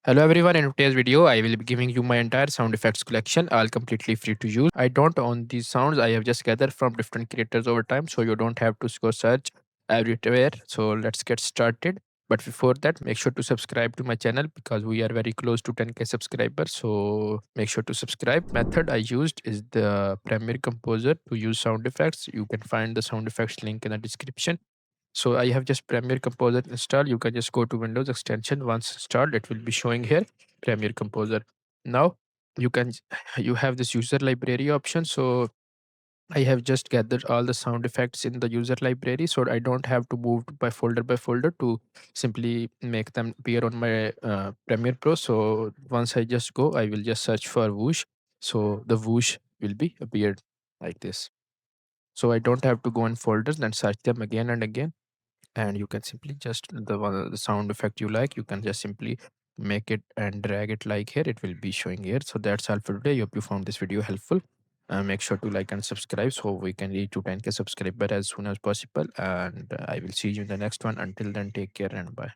Hello everyone, in today's video I will be giving you my entire sound effects collection, all completely free to use. I don't own these sounds, I have just gathered from different creators over time, so you don't have to go search everywhere. So let's get started. But before that, make sure to subscribe to my channel because we are very close to 10k subscribers. So make sure to subscribe. Method I used is the Premiere Composer to use sound effects. You can find the sound effects link in the description. So I have just Premiere Composer installed. You can just go to Windows extension. Once installed, it will be showing here Premiere Composer. Now you can you have this user library option. So I have just gathered all the sound effects in the user library, so I don't have to move by folder to simply make them appear on my Premiere Pro. So once I just go, I will just search for whoosh. So the whoosh will be appeared like this. So I don't have to go in folders and search them again and again, and you can simply just the sound effect you like, you can just simply make it and drag it like here, it will be showing here. So that's all for today. Hope you found this video helpful. Make sure to like and subscribe so we can reach to 10k subscriber as soon as possible, and I will see you in the next one. Until then, take care and bye.